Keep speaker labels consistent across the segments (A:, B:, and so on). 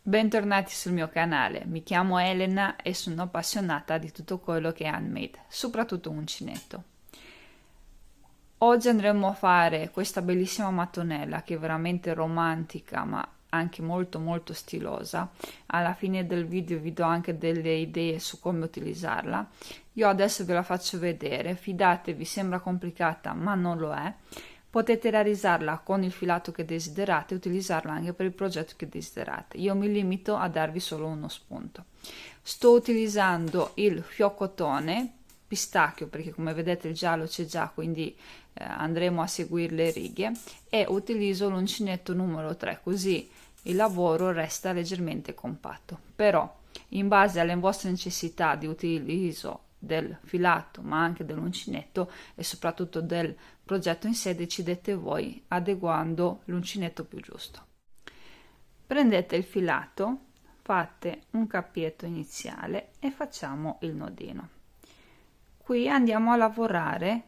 A: Bentornati sul mio canale, mi chiamo Elena e sono appassionata di tutto quello che è handmade, soprattutto uncinetto. Oggi andremo a fare questa bellissima mattonella che è veramente romantica ma anche molto stilosa. Alla fine del video vi do anche delle idee su come utilizzarla. Io adesso ve la faccio vedere, fidatevi, sembra complicata ma non lo è. Potete realizzarla con il filato che desiderate e utilizzarla anche per il progetto che desiderate. Io mi limito a darvi solo uno spunto. Sto utilizzando il fioccottone pistacchio perché come vedete il giallo c'è già, quindi andremo a seguire le righe, e utilizzo l'uncinetto numero 3, così il lavoro resta leggermente compatto. Però in base alle vostre necessità di utilizzo del filato ma anche dell'uncinetto e soprattutto del progetto in sé, decidete voi adeguando l'uncinetto più giusto. Prendete il filato, fate un cappietto iniziale e facciamo il nodino. Qui andiamo a lavorare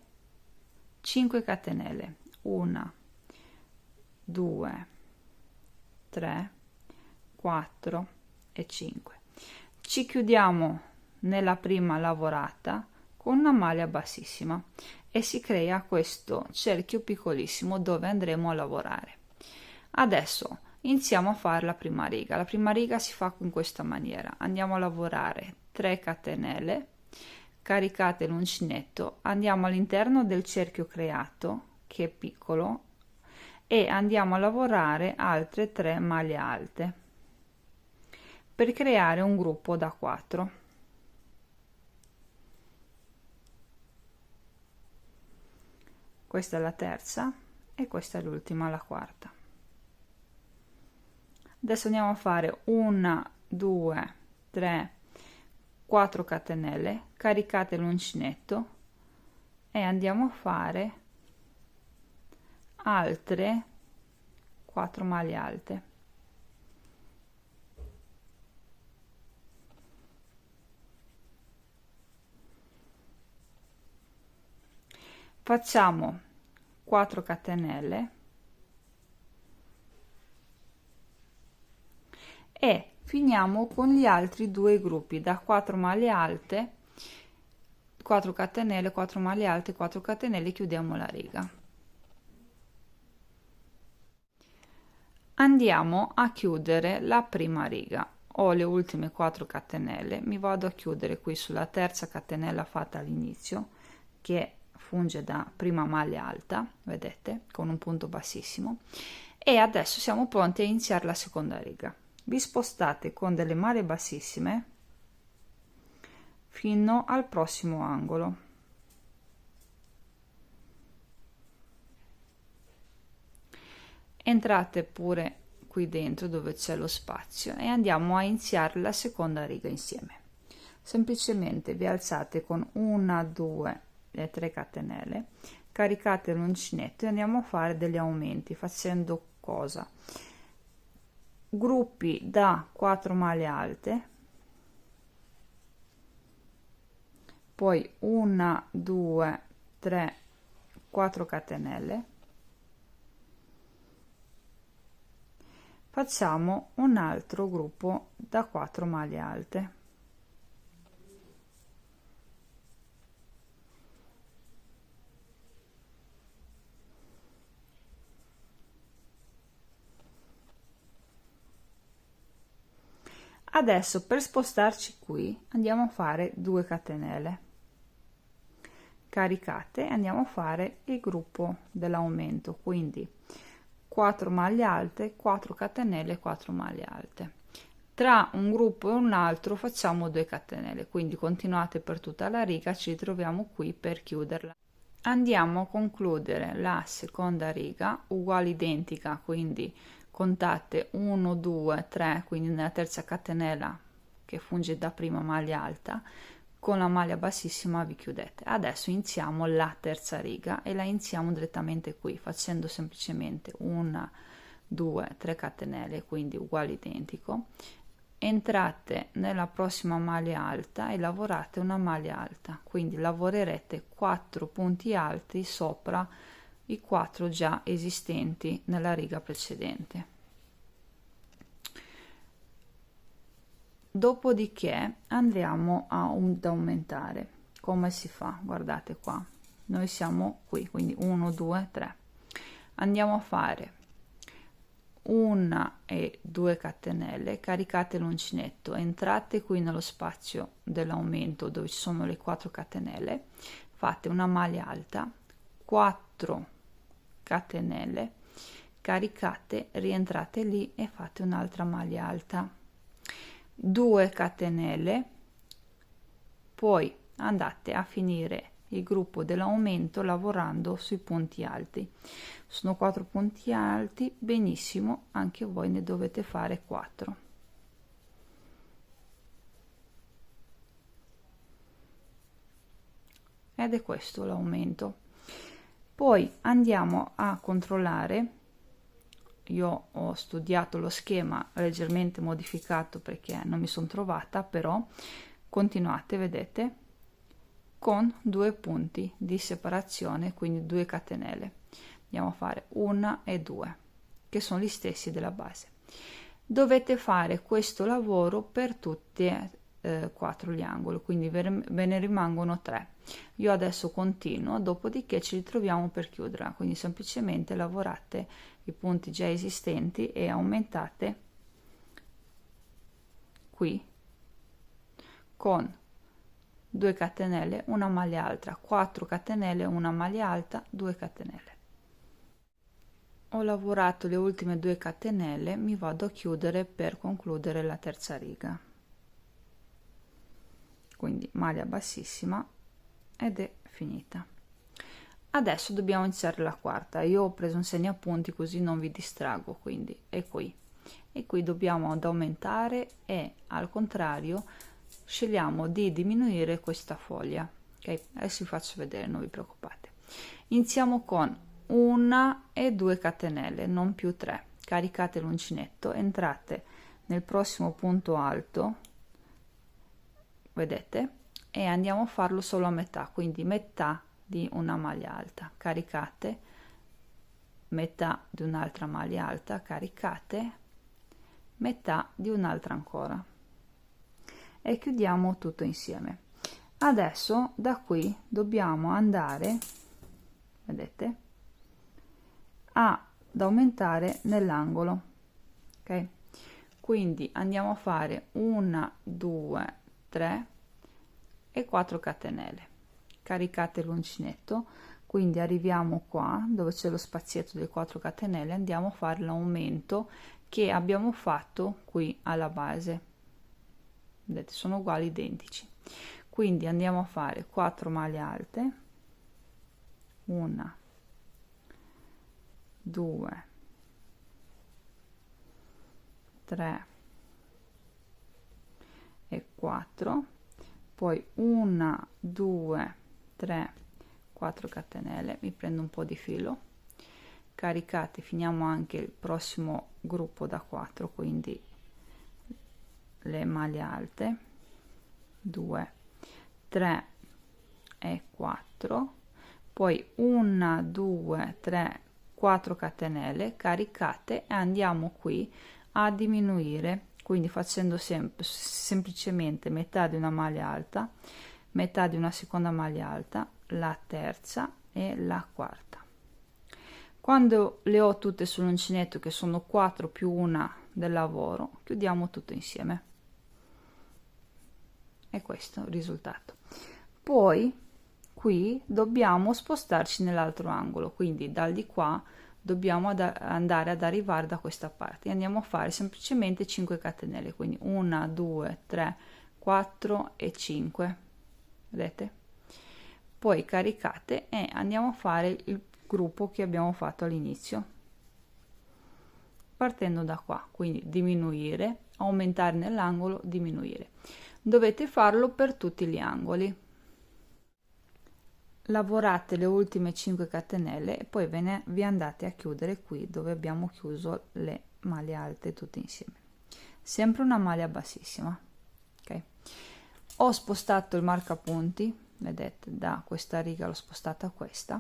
A: 5 catenelle, 1 2 3 4 e 5. Ci chiudiamo nella prima lavorata con una maglia bassissima e si crea questo cerchio piccolissimo dove andremo a lavorare. Adesso iniziamo a fare la prima riga. La prima riga si fa in questa maniera: andiamo a lavorare 3 catenelle, caricate l'uncinetto, andiamo all'interno del cerchio creato che è piccolo e andiamo a lavorare altre 3 maglie alte per creare un gruppo da 4. Questa è la terza e questa è l'ultima, la quarta. Adesso andiamo a fare 1 2 3 4 catenelle, caricate l'uncinetto e andiamo a fare altre 4 maglie alte. Facciamo 4 catenelle e finiamo con gli altri due gruppi da 4 maglie alte, 4 catenelle, 4 maglie alte, 4 catenelle, chiudiamo la riga. Andiamo a chiudere la prima riga. Ho le ultime 4 catenelle, mi vado a chiudere qui sulla terza catenella fatta all'inizio, che funge da prima maglia alta, vedete, con un punto bassissimo, e adesso siamo pronti a iniziare la seconda riga. Vi spostate con delle maglie bassissime fino al prossimo angolo. Entrate pure qui dentro dove c'è lo spazio e andiamo a iniziare la seconda riga insieme. Semplicemente vi alzate con 1 2 e 3 catenelle, caricate l'uncinetto e andiamo a fare degli aumenti facendo cosa? Gruppi da 4 maglie alte, poi 1 2 3 4 catenelle, facciamo un altro gruppo da 4 maglie alte, adesso per spostarci qui andiamo a fare 2 catenelle, caricate e andiamo a fare il gruppo dell'aumento, quindi 4 maglie alte, 4 catenelle, 4 maglie alte. Tra un gruppo e un altro facciamo 2 catenelle, quindi continuate per tutta la riga, ci troviamo qui per chiuderla. Andiamo a concludere la seconda riga uguale identica, quindi contate 1 2 3, quindi nella terza catenella che funge da prima maglia alta, con la maglia bassissima vi chiudete. Adesso iniziamo la terza riga e la iniziamo direttamente qui facendo semplicemente 1 2 3 catenelle, quindi uguale identico. Entrate nella prossima maglia alta e lavorate una maglia alta, quindi lavorerete 4 punti alti sopra i 4 già esistenti nella riga precedente. Dopodiché andremo ad aumentare. Come si fa? Guardate qua, noi siamo qui, quindi 1 2 3. Andiamo a fare 1 e 2 catenelle, caricate l'uncinetto, entrate qui nello spazio dell'aumento dove ci sono le 4 catenelle, fate una maglia alta, 4 catenelle, caricate, rientrate lì e fate un'altra maglia alta, 2 catenelle, poi andate a finire il gruppo dell'aumento lavorando sui punti alti. Sono 4 punti alti, benissimo, anche voi ne dovete fare 4. Ed è questo l'aumento. Poi andiamo a controllare. Io ho studiato lo schema leggermente modificato perché non mi sono trovata, però continuate, vedete, con 2 punti di separazione, quindi 2 catenelle. Andiamo a fare 1 e 2, che sono gli stessi della base. Dovete fare questo lavoro per tutti e 4 gli angoli, quindi ve ne rimangono 3. Io adesso continuo, dopodiché ci ritroviamo per chiuderla, quindi semplicemente lavorate i punti già esistenti e aumentate qui con 2 catenelle, una maglia alta, 4 catenelle, una maglia alta, 2 catenelle. Ho lavorato le ultime 2 catenelle, mi vado a chiudere per concludere la terza riga, quindi maglia bassissima ed è finita. Adesso dobbiamo iniziare la quarta. Io ho preso un segnapunti così non vi distraggo, quindi è qui e qui dobbiamo ad aumentare e al contrario scegliamo di diminuire questa foglia. Ok, adesso vi faccio vedere, non vi preoccupate. Iniziamo con 1 e 2 catenelle, non più 3. Caricate l'uncinetto, entrate nel prossimo punto alto, vedete, e andiamo a farlo solo a metà, quindi metà di una maglia alta, caricate, metà di un'altra maglia alta, caricate, metà di un'altra ancora e chiudiamo tutto insieme. Adesso da qui dobbiamo andare, vedete, ad aumentare nell'angolo, ok? Quindi andiamo a fare 1 2 3 e 4 catenelle, caricate l'uncinetto, quindi arriviamo qua dove c'è lo spazietto delle 4 catenelle, andiamo a fare l'aumento che abbiamo fatto qui alla base, vedete, sono uguali, identici, quindi andiamo a fare 4 maglie alte, 1 2 3 e 4, poi 1 2 3 4 catenelle, mi prendo un po' di filo, caricate, finiamo anche il prossimo gruppo da 4, quindi le maglie alte, 2 3 e 4, poi 1 2 3 4 catenelle, caricate e andiamo qui a diminuire, quindi facendo semplicemente metà di una maglia alta, metà di una seconda maglia alta, la terza e la quarta. Quando le ho tutte sull'uncinetto, che sono 4 più una del lavoro, chiudiamo tutto insieme. E questo è il risultato. Poi qui dobbiamo spostarci nell'altro angolo, quindi dal di qua dobbiamo andare ad arrivare da questa parte, andiamo a fare semplicemente 5 catenelle, quindi 1 2 3 4 e 5, vedete, poi caricate e andiamo a fare il gruppo che abbiamo fatto all'inizio partendo da qua, quindi diminuire, aumentare nell'angolo, diminuire. Dovete farlo per tutti gli angoli. Lavorate le ultime 5 catenelle e poi vi andate a chiudere qui dove abbiamo chiuso le maglie alte tutte insieme, sempre una maglia bassissima, ok? Ho spostato il marcapunti, vedete, da questa riga l'ho spostata a questa,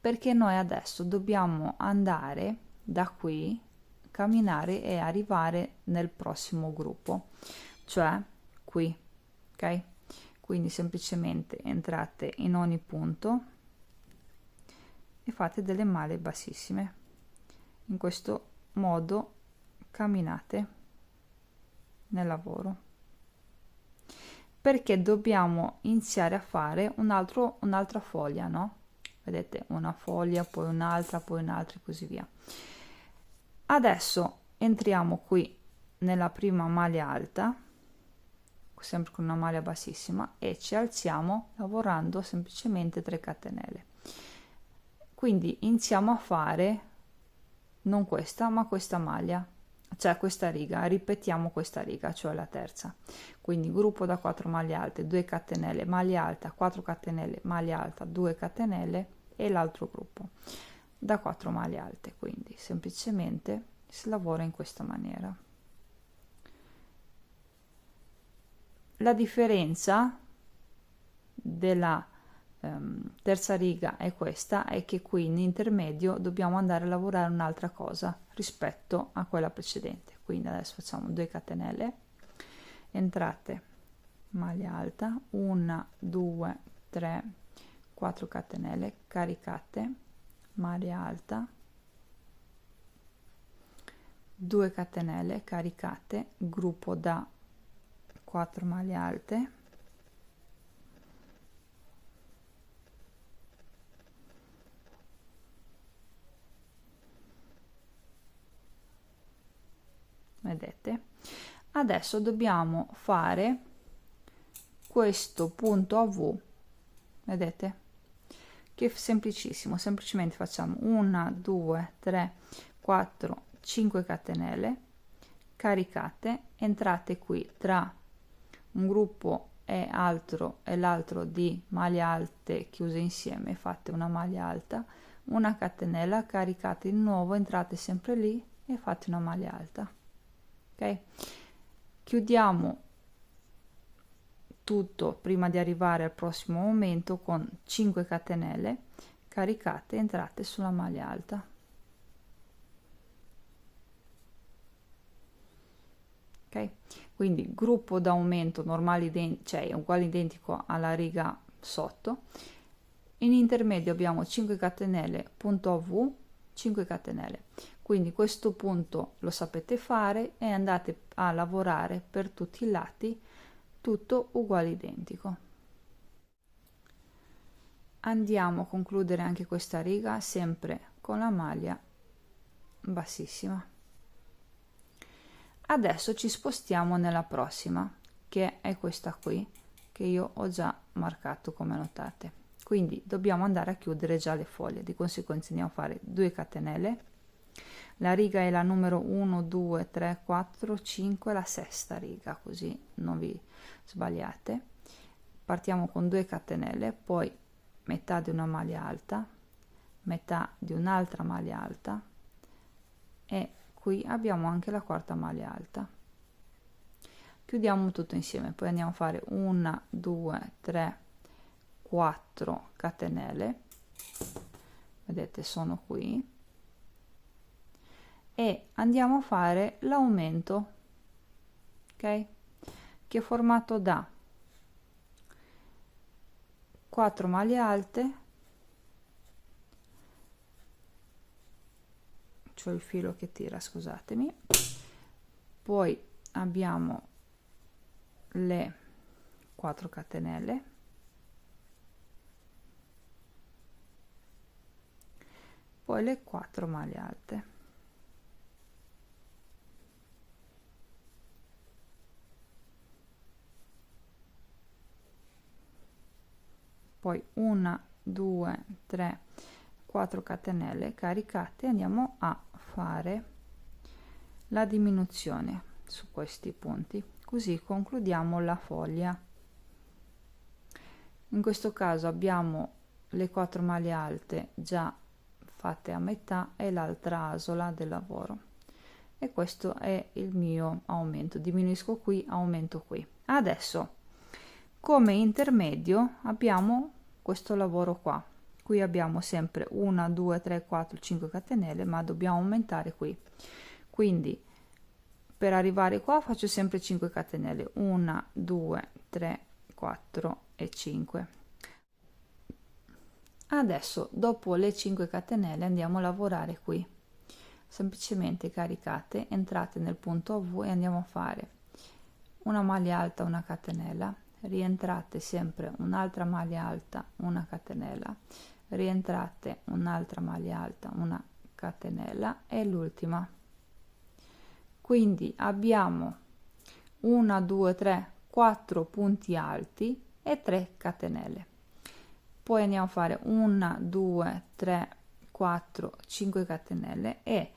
A: perché noi adesso dobbiamo andare da qui, camminare e arrivare nel prossimo gruppo, cioè qui, ok? Quindi semplicemente entrate in ogni punto e fate delle maglie bassissime. In questo modo camminate nel lavoro, perché dobbiamo iniziare a fare un'altra foglia, no? Vedete, una foglia, poi un'altra e così via. Adesso entriamo qui nella prima maglia alta, sempre con una maglia bassissima, e ci alziamo lavorando semplicemente 3 catenelle. Quindi iniziamo a fare non questa ma questa maglia, cioè questa riga, ripetiamo questa riga, cioè la terza. Quindi gruppo da 4 maglie alte, 2 catenelle, maglia alta, 4 catenelle, maglia alta, 2 catenelle e l'altro gruppo da 4 maglie alte. Quindi semplicemente si lavora in questa maniera. La differenza della terza riga è questa, è che qui in intermedio dobbiamo andare a lavorare un'altra cosa rispetto a quella precedente. Quindi adesso facciamo 2 catenelle, entrate, maglia alta, 1 2 3 4 catenelle, caricate, maglia alta, 2 catenelle, caricate, gruppo da 4 maglie alte, vedete. Adesso dobbiamo fare questo punto a V, vedete, che è semplicissimo. Semplicemente facciamo 1 2 3 4 5 catenelle, caricate, entrate qui tra un gruppo e l'altro di maglie alte chiuse insieme, fate una maglia alta, una catenella, caricate di nuovo, entrate sempre lì e fate una maglia alta, ok? Chiudiamo tutto prima di arrivare al prossimo aumento con 5 catenelle, caricate, entrate sulla maglia alta, ok? Quindi gruppo d'aumento normale, cioè uguale identico alla riga sotto. In intermedio abbiamo 5 catenelle, punto a V, 5 catenelle. Quindi questo punto lo sapete fare e andate a lavorare per tutti i lati tutto uguale identico. Andiamo a concludere anche questa riga sempre con la maglia bassissima. Adesso ci spostiamo nella prossima, che è questa qui, che io ho già marcato, come notate. Quindi dobbiamo andare a chiudere già le foglie, di conseguenza andiamo a fare 2 catenelle. La riga è la numero 1 2 3 4 5, la sesta riga, così non vi sbagliate. Partiamo con 2 catenelle, poi metà di una maglia alta, metà di un'altra maglia alta e qui abbiamo anche la quarta maglia alta. Chiudiamo tutto insieme, poi andiamo a fare 1 2 3 4 catenelle, vedete, sono qui, e andiamo a fare l'aumento, ok, che è formato da 4 maglie alte, c'ho il filo che tira, scusatemi, poi abbiamo le 4 catenelle, poi le 4 maglie alte, poi 1 2 3 4 catenelle, caricate, e andiamo a fare la diminuzione su questi punti, così concludiamo la foglia. In questo caso abbiamo le 4 maglie alte già fatte a metà e l'altra asola del lavoro, e questo è il mio aumento. Diminuisco qui, aumento qui. Adesso come intermedio abbiamo questo lavoro qua. Qui abbiamo sempre 1 2 3 4 5 catenelle, ma dobbiamo aumentare qui, quindi per arrivare qua faccio sempre 5 catenelle, 1 2 3 4 e 5. Adesso dopo le 5 catenelle andiamo a lavorare qui, semplicemente caricate, entrate nel punto a V e andiamo a fare una maglia alta, una catenella, rientrate sempre un'altra maglia alta, una catenella, rientrate un'altra maglia alta, una catenella e l'ultima. Quindi abbiamo 1 2 3 4 punti alti e 3 catenelle. Poi andiamo a fare 1 2 3 4 5 catenelle e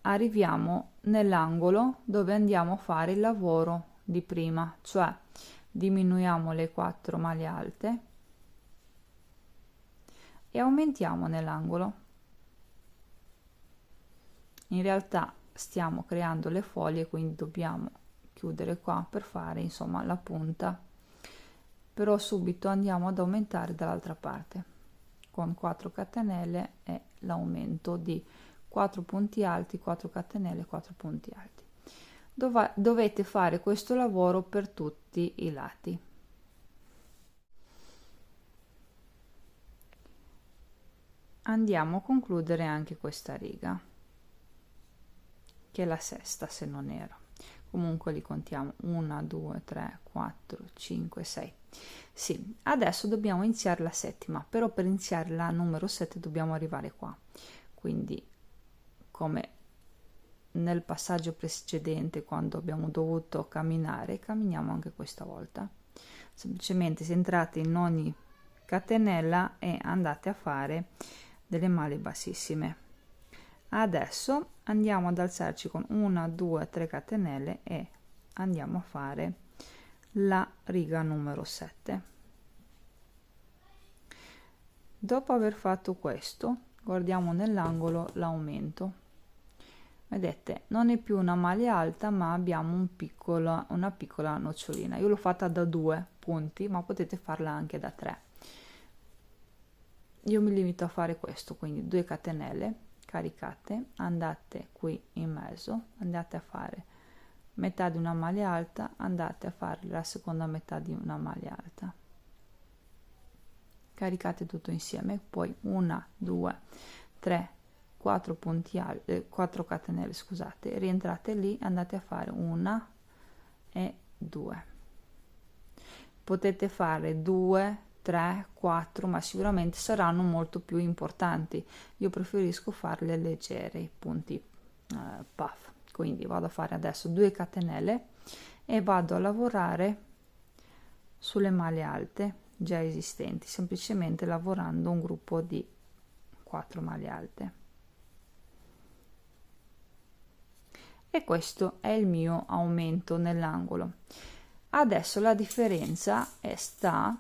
A: arriviamo nell'angolo dove andiamo a fare il lavoro di prima, cioè diminuiamo le 4 maglie alte e aumentiamo nell'angolo. In realtà stiamo creando le foglie, quindi dobbiamo chiudere qua per fare insomma la punta, però subito andiamo ad aumentare dall'altra parte con 4 catenelle e l'aumento di 4 punti alti, 4 catenelle, 4 punti alti. Dovete fare questo lavoro per tutti i lati. Andiamo a concludere anche questa riga, che è la sesta se non erro. Comunque li contiamo 1 2 3 4 5 6. Sì, adesso dobbiamo iniziare la settima, però per iniziare la numero 7 dobbiamo arrivare qua, quindi come nel passaggio precedente quando abbiamo dovuto camminare, camminiamo anche questa volta. Semplicemente se entrate in ogni catenella e andate a fare delle maglie bassissime. Adesso andiamo ad alzarci con 1 2 3 catenelle e andiamo a fare la riga numero 7. Dopo aver fatto questo, guardiamo nell'angolo l'aumento. Vedete, non è più una maglia alta, ma abbiamo una piccola nocciolina. Io l'ho fatta da 2 punti, ma potete farla anche da 3. Io mi limito a fare questo, quindi 2 catenelle, caricate, andate qui in mezzo, andate a fare metà di una maglia alta, andate a fare la seconda metà di una maglia alta, caricate tutto insieme, poi 1 2 3 4 punti alti, 4 catenelle, scusate, rientrate lì, andate a fare 1 e 2. Potete fare 2 3 4, ma sicuramente saranno molto più importanti. Io preferisco farle leggere, i punti puff. Quindi vado a fare adesso 2 catenelle e vado a lavorare sulle maglie alte già esistenti, semplicemente lavorando un gruppo di 4 maglie alte. E questo è il mio aumento nell'angolo. Adesso la differenza sta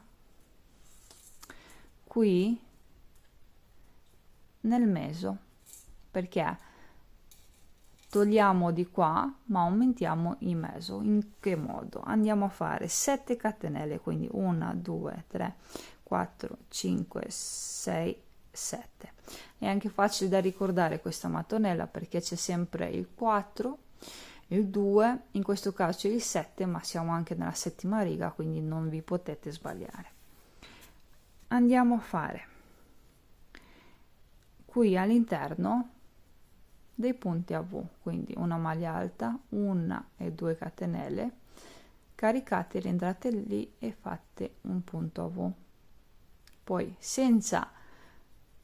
A: qui nel meso, perché togliamo di qua ma aumentiamo in meso. In che modo? Andiamo a fare 7 catenelle, quindi 1 2 3 4 5 6 7. È anche facile da ricordare questa mattonella perché c'è sempre il 4, il 2, in questo caso c'è il 7, ma siamo anche nella settima riga, quindi non vi potete sbagliare. Andiamo a fare qui all'interno dei punti a V, quindi una maglia alta, 1 e 2 catenelle, caricate, rientrate lì e fate un punto a V. Poi senza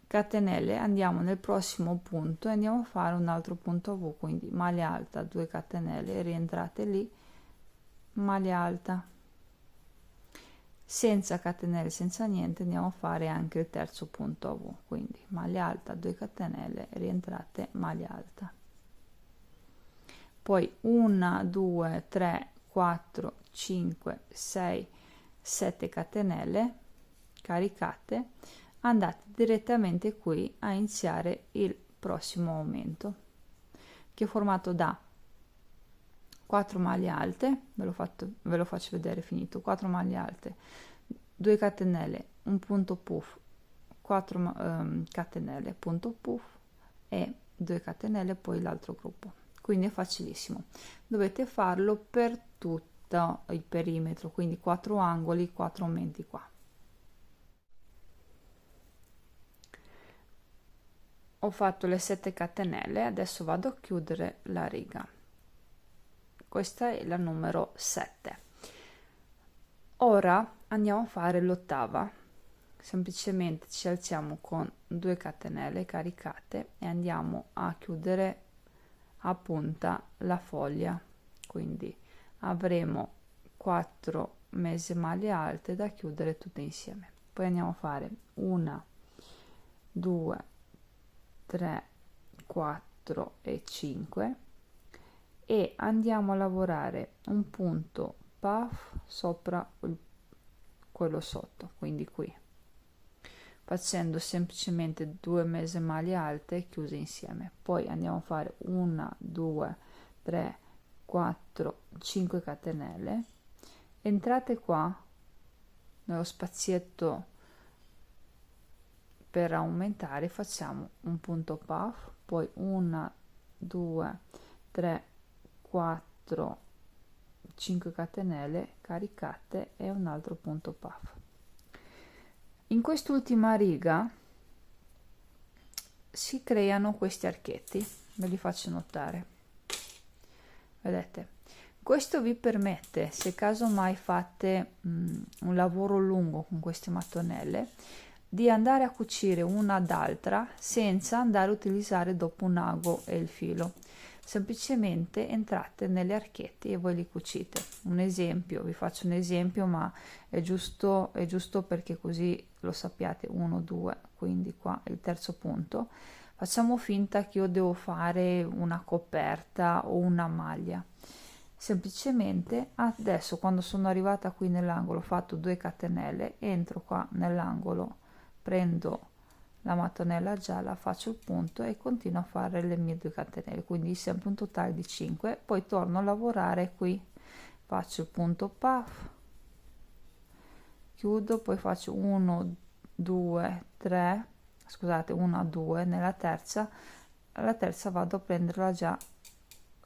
A: catenelle andiamo nel prossimo punto e andiamo a fare un altro punto a V, quindi maglia alta, 2 catenelle, rientrate lì, maglia alta, senza catenelle, senza niente, andiamo a fare anche il terzo punto a V, quindi maglia alta, 2 catenelle, rientrate, maglia alta, poi 1 2 3 4 5 6 7 catenelle, caricate, andate direttamente qui a iniziare il prossimo aumento, che è formato da 4 maglie alte, ve lo faccio vedere finito, 4 maglie alte, 2 catenelle, un punto puff, 4 catenelle, punto puff e 2 catenelle, poi l'altro gruppo, quindi è facilissimo. Dovete farlo per tutto il perimetro, quindi 4 angoli, 4 aumenti qua. Ho fatto le 7 catenelle, adesso vado a chiudere la riga. Questa è la numero 7. Ora andiamo a fare l'ottava. Semplicemente ci alziamo con 2 catenelle caricate e andiamo a chiudere a punta la foglia, quindi avremo 4 mese maglie alte da chiudere tutte insieme. Poi andiamo a fare 1, 2, 3, 4 e 5 e andiamo a lavorare un punto puff sopra quello sotto, quindi qui, facendo semplicemente 2 mese maglie alte chiuse insieme. Poi andiamo a fare 1, 2, 3, 4, 5 catenelle, entrate qua nello spazietto per aumentare, facciamo un punto puff, poi 1, 2, 3, 4, 5 catenelle caricate e un altro punto puff. In quest'ultima riga si creano questi archetti, ve li faccio notare, vedete. Questo vi permette, se casomai fate un lavoro lungo con queste mattonelle, di andare a cucire una ad altra senza andare a utilizzare dopo un ago e il filo. Semplicemente entrate negli archetti e voi li cucite. Un esempio, vi faccio un esempio, ma è giusto perché così lo sappiate. 1, 2, quindi qua il terzo punto. Facciamo finta che io devo fare una coperta o una maglia. Semplicemente adesso, quando sono arrivata qui nell'angolo, ho fatto 2 catenelle, entro qua nell'angolo, prendo la mattonella gialla, faccio il punto e continuo a fare le mie 2 catenelle, quindi sempre un totale di 5. Poi torno a lavorare qui, faccio il punto puff, chiudo, poi faccio 1, 2, 3, scusate, 1, 2 nella terza, alla terza vado a prenderla già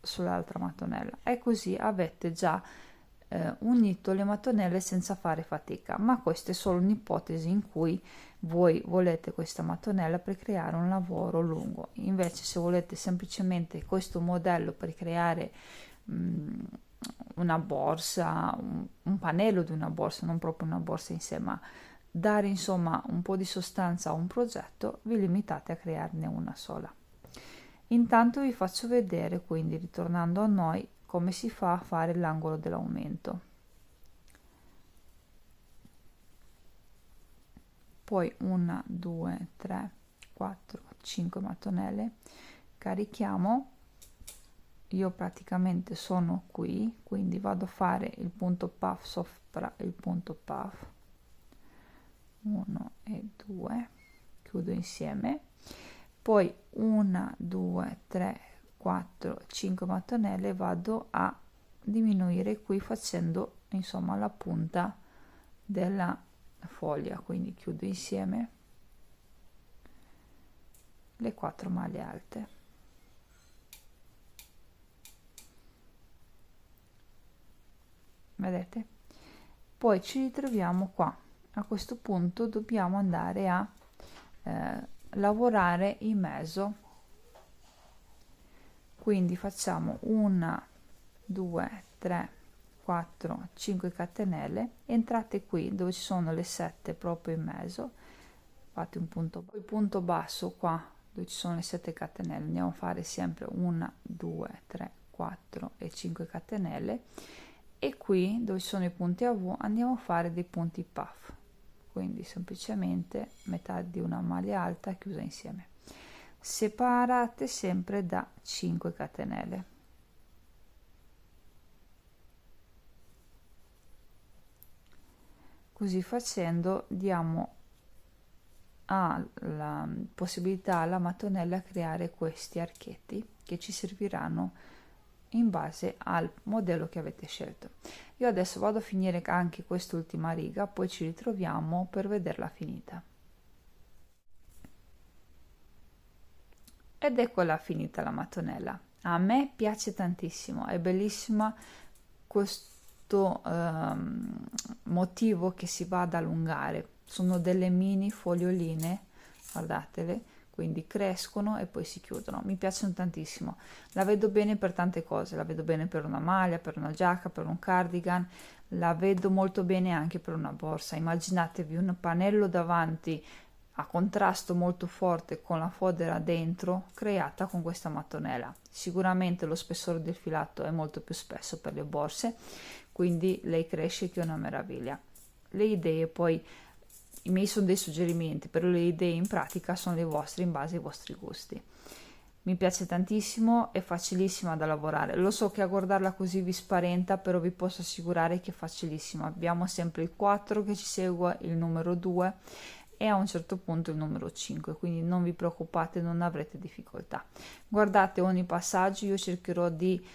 A: sull'altra mattonella e così avete già unito le mattonelle senza fare fatica. Ma questa è solo un'ipotesi in cui voi volete questa mattonella per creare un lavoro lungo. Invece, se volete semplicemente questo modello per creare una borsa, un pannello di una borsa, non proprio una borsa in sé, ma dare insomma un po' di sostanza a un progetto, vi limitate a crearne una sola. Intanto vi faccio vedere, quindi ritornando a noi, come si fa a fare l'angolo dell'aumento. Poi 1, 2, 3, 4, 5 mattonelle, carichiamo. Io praticamente sono qui, quindi vado a fare il punto puff sopra il punto puff, 1 e 2, chiudo insieme. Poi 1, 2, 3, 4, 5 mattonelle, vado a diminuire qui facendo insomma la punta della foglia, quindi chiudo insieme le 4 maglie alte. Vedete? Poi ci ritroviamo qua. A questo punto dobbiamo andare a lavorare in mezzo, quindi facciamo 1, 2, 3, 4, 5 catenelle, entrate qui dove ci sono le 7 proprio in mezzo, fate un punto, poi punto basso qua dove ci sono le 7 catenelle, andiamo a fare sempre 1, 2, 3, 4 e 5 catenelle e qui dove ci sono i punti a V andiamo a fare dei punti puff, quindi semplicemente metà di una maglia alta chiusa insieme, separate sempre da 5 catenelle. Così facendo diamo la possibilità alla mattonella a creare questi archetti che ci serviranno in base al modello che avete scelto. Io adesso vado a finire anche quest'ultima riga, poi ci ritroviamo per vederla finita. Ed eccola finita la mattonella. A me piace tantissimo, è bellissima questo motivo che si va ad allungare. Sono delle mini foglioline, guardatele, quindi crescono e poi si chiudono. Mi piacciono tantissimo. La vedo bene per tante cose, la vedo bene per una maglia, per una giacca, per un cardigan, la vedo molto bene anche per una borsa. Immaginatevi un pannello davanti a contrasto molto forte con la fodera dentro creata con questa mattonella. Sicuramente lo spessore del filato è molto più spesso per le borse, quindi lei cresce che è una meraviglia. Le idee poi, i miei sono dei suggerimenti, però le idee in pratica sono le vostre in base ai vostri gusti. Mi piace tantissimo, è facilissima da lavorare. Lo so che a guardarla così vi spaventa, però vi posso assicurare che è facilissima. Abbiamo sempre il 4 che ci segue, il numero 2 e a un certo punto il numero 5, quindi non vi preoccupate, non avrete difficoltà. Guardate ogni passaggio, io cercherò di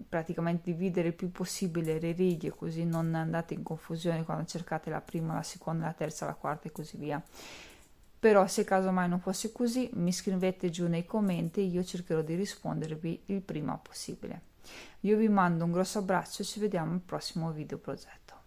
A: praticamente dividere il più possibile le righe, così non andate in confusione quando cercate la prima, la seconda, la terza, la quarta e così via. Però se casomai non fosse così, mi scrivete giù nei commenti e io cercherò di rispondervi il prima possibile. Io vi mando un grosso abbraccio e ci vediamo al prossimo video progetto.